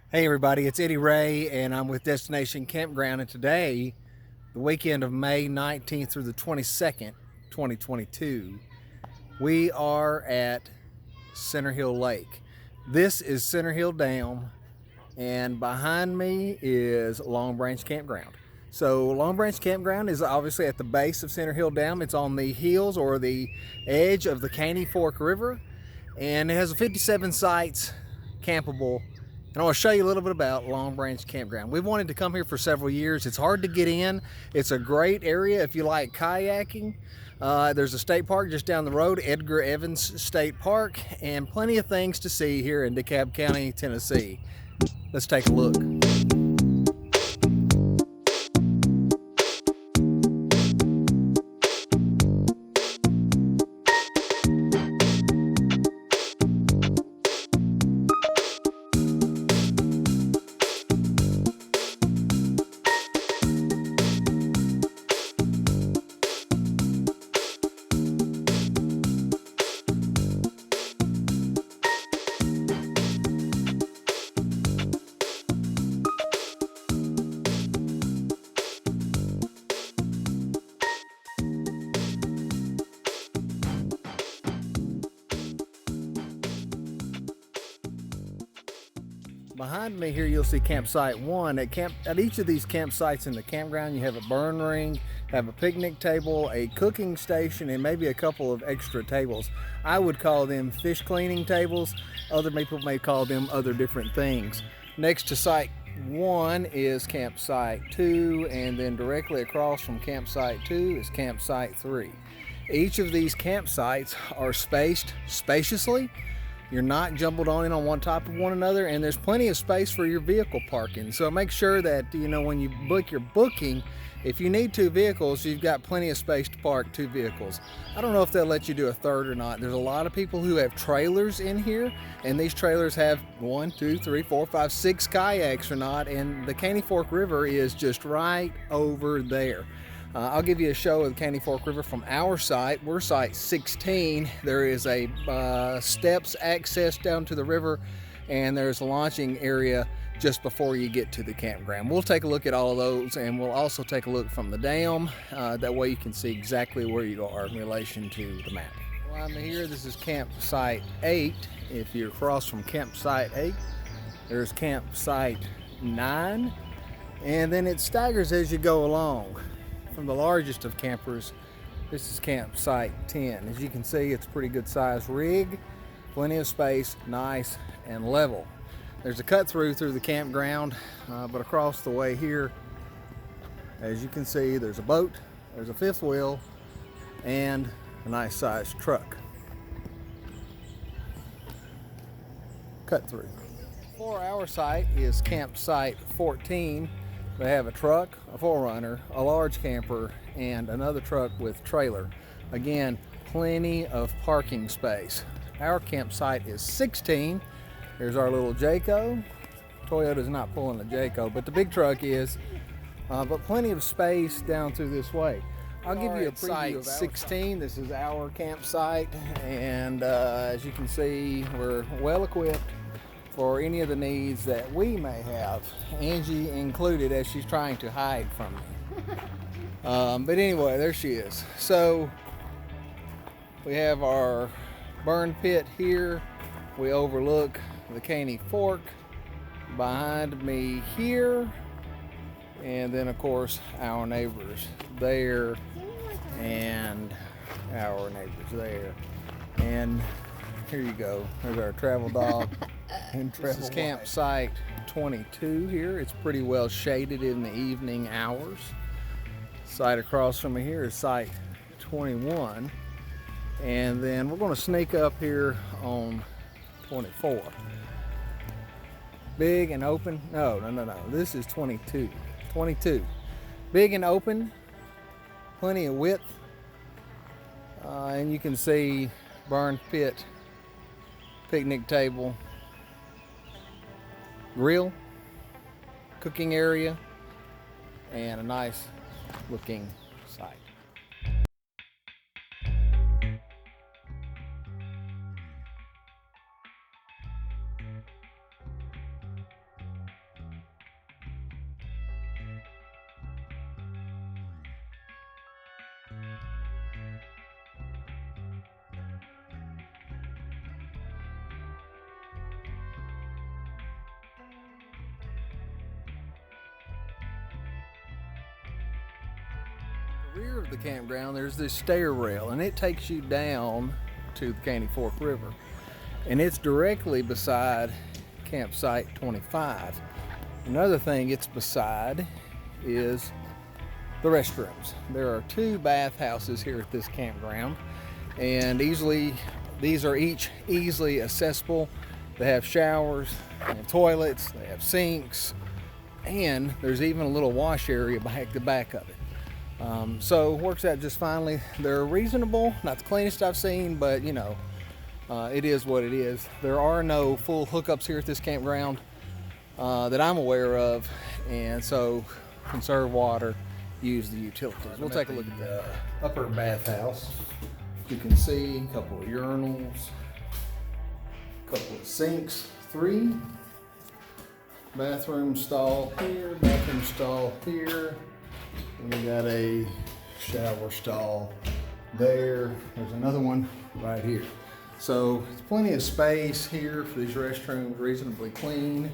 Hey everybody, it's Eddie Ray and I'm with Destination Campground, and today, the weekend of May 19th through the 22nd, 2022, we are at Center Hill Lake. This is Center Hill Dam, and behind me is Long Branch Campground. So Long Branch Campground is obviously at the base of Center Hill Dam. It's on the hills or the edge of the Caney Fork River, and it has 57 sites campable. And I want to show you a little bit about Long Branch Campground. We've wanted to come here for several years. It's hard to get in. It's a great area if you like kayaking. There's a state park just down the road, Edgar Evans State Park, and plenty of things to see here in DeKalb County, Tennessee. Let's take a look. Behind me here, you'll see campsite one. At each of these campsites in the campground, you have a burn ring, have a picnic table, a cooking station, and maybe a couple of extra tables. I would call them fish cleaning tables. Other people may call them other different things. Next to site one is campsite two, and then directly across from campsite two is campsite three. Each of these campsites are spaced spaciously. You're not jumbled on one top of one another, and there's plenty of space for your vehicle parking. So make sure that, when you book your booking, if you need two vehicles, you've got plenty of space to park two vehicles. I don't know if they'll let you do a third or not. There's a lot of people who have trailers in here, and these trailers have 1, 2, 3, 4, 5, 6 kayaks or not, and the Caney Fork River is just right over there. I'll give you a show of the Caney Fork River from our site. We're site 16. There is a steps access down to the river, and there's a launching area just before you get to the campground. We'll take a look at all of those, and we'll also take a look from the dam. That way you can see exactly where you are in relation to the map. Well, I'm here. This is campsite 8. If you're across from campsite 8, there's campsite 9, and then it staggers as you go along. From the largest of campers, this is campsite 10. As you can see, it's a pretty good sized rig, plenty of space, nice and level. There's a cut through the campground, but across the way here, as you can see, there's a boat, there's a fifth wheel, and a nice sized truck. Cut through. For our site is campsite 14. They have a truck, a 4Runner, a large camper, and another truck with trailer. Again, plenty of parking space. Our campsite is 16. Here's our little Jayco. Toyota's not pulling the Jayco, but the big truck is. But plenty of space down through this way. I'll give you a preview of site 16. This is our campsite, and as you can see, we're well equipped for any of the needs that we may have, Angie included, as she's trying to hide from me. But anyway, there she is. So we have our burn pit here. We overlook the Caney Fork behind me here, and then of course our neighbors there and our neighbors there. And here you go. There's our travel dog. And this is campsite 22 here. It's pretty well shaded in the evening hours. Site across from me here is site 21. And then we're going to sneak up here on 24. Big and open. No. This is 22. 22. Big and open. Plenty of width. And you can see burn pit, picnic table, grill, cooking area, and a nice looking site. Rear of the campground, there's this stair rail, and it takes you down to the Caney Fork River, and it's directly beside campsite 25. Another thing it's beside is the restrooms. There are 2 bathhouses here at this campground, and these are each easily accessible. They have showers, they have toilets, they have sinks, and there's even a little wash area back the back of it. So it works out just finely. They're reasonable, not the cleanest I've seen, but you know, it is what it is. There are no full hookups here at this campground that I'm aware of, and so conserve water, use the utilities. We'll take a look at the upper bathhouse. You can see a couple of urinals, a couple of sinks, 3 bathroom stall here, bathroom stall here. And we got a shower stall there. There's another one right here. So there's plenty of space here for these restrooms, reasonably clean.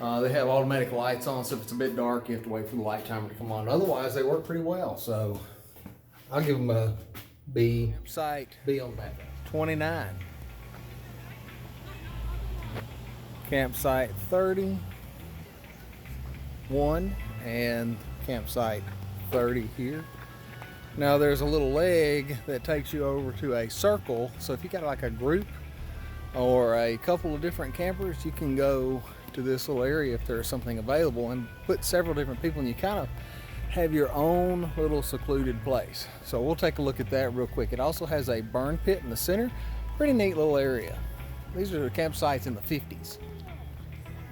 They have automatic lights on, so if it's a bit dark, you have to wait for the light timer to come on. Otherwise, they work pretty well. So I'll give them a B. Site B on the back. 29. Campsite 30. 1 and campsite 30 here. Now there's a little leg that takes you over to a circle, so if you got like a group or a couple of different campers, you can go to this little area if there's something available and put several different people, and you kind of have your own little secluded place. So we'll take a look at that real quick. It also has a burn pit in the center. Pretty neat little area. These are the campsites in the 50s.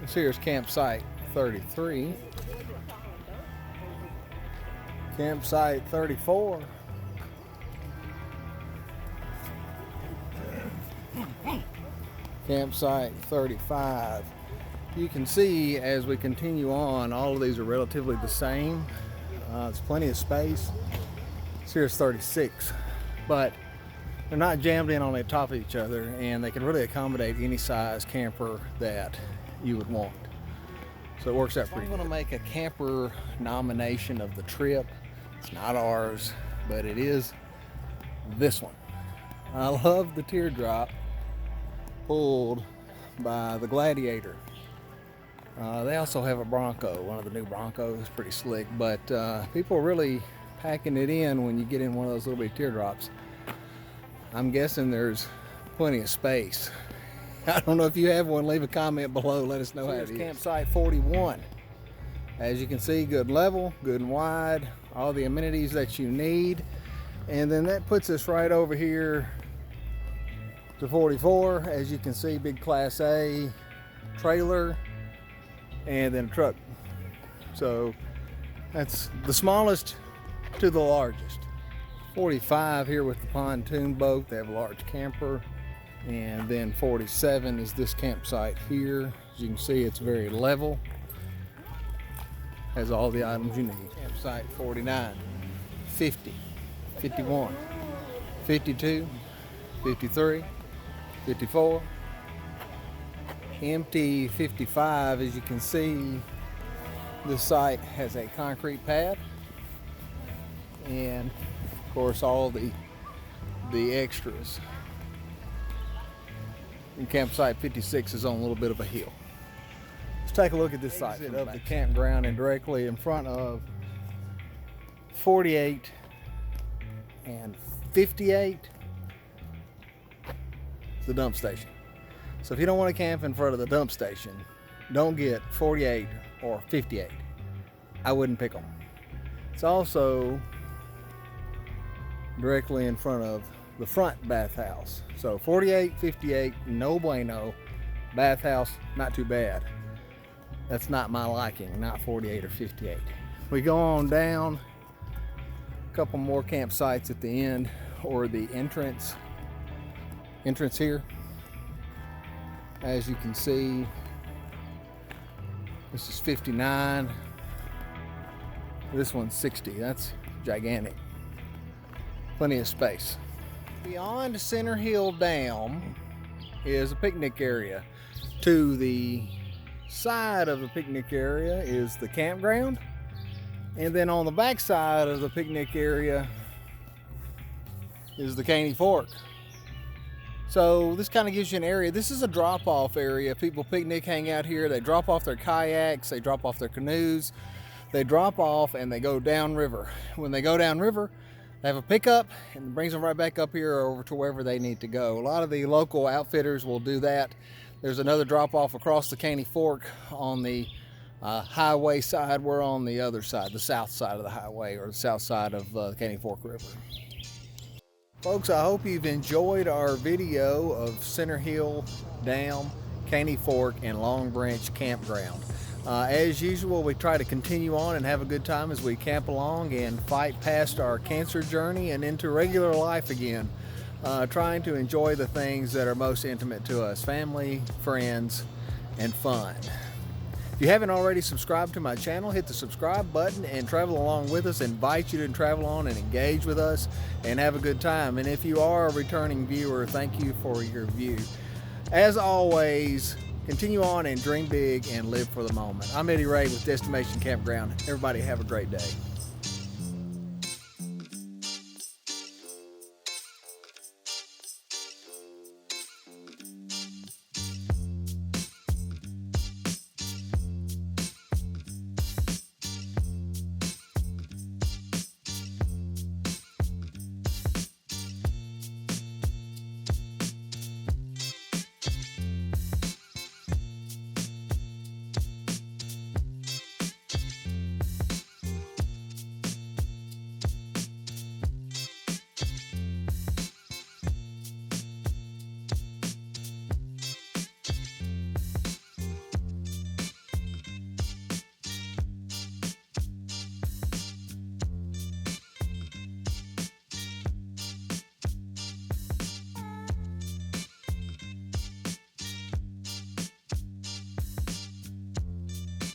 This here is campsite 33. Campsite 34. Campsite 35. You can see as we continue on, all of these are relatively the same. There's plenty of space. This here is 36, but they're not jammed in on the top of each other, and they can really accommodate any size camper that you would want. So it works out pretty good. I'm going to make a camper nomination of the trip. It's not ours, but it is this one. I love the teardrop pulled by the Gladiator. They also have a Bronco, one of the new Broncos, pretty slick, but people are really packing it in when you get in one of those little bitty teardrops. I'm guessing there's plenty of space. I don't know if you have one, leave a comment below, let us know how it is. Campsite 41. As you can see, good level, good and wide, all the amenities that you need. And then that puts us right over here to 44. As you can see, big Class A trailer and then a truck. So that's the smallest to the largest. 45 here with the pontoon boat. They have a large camper. And then 47 is this campsite here. As you can see, it's very level. Has all the items you need. Campsite 49, 50, 51, 52, 53, 54. Empty 55. As you can see, this site has a concrete pad, and of course all the extras. And campsite 56 is on a little bit of a hill. Let's take a look at this site of the campground, and directly in front of 48 and 58 is the dump station. So if you don't want to camp in front of the dump station, don't get 48 or 58. I wouldn't pick them. It's also directly in front of the front bathhouse. So 48, 58, no bueno. Bathhouse, not too bad. That's not my liking, not 48 or 58. We go on down, a couple more campsites at the end, or the entrance here. As you can see, this is 59. This one's 60. That's gigantic. Plenty of space. Beyond Center Hill Dam is a picnic area. To the side of the picnic area is the campground, And then on the back side of the picnic area is the Caney Fork. So this kind of gives you an area. This is a drop-off area. People picnic, hang out here. They drop off their kayaks, they drop off their canoes, they drop off and they go downriver. When they go downriver, they have a pickup and it brings them right back up here over to wherever they need to go. A lot of the local outfitters will do that. There's another drop-off across the Caney Fork on the highway side. We're on the other side, the south side of the highway, or the south side of the Caney Fork River. Folks, I hope you've enjoyed our video of Center Hill Dam, Caney Fork, and Long Branch Campground. As usual, we try to continue on and have a good time as we camp along and fight past our cancer journey and into regular life again, trying to enjoy the things that are most intimate to us: family, friends, and fun. If you haven't already subscribed to my channel, hit the subscribe button and travel along with us. I invite you to travel on and engage with us and have a good time. And if you are a returning viewer, thank you for your view. As always, continue on and dream big and live for the moment. I'm Eddie Ray with Destination Campground. Everybody have a great day.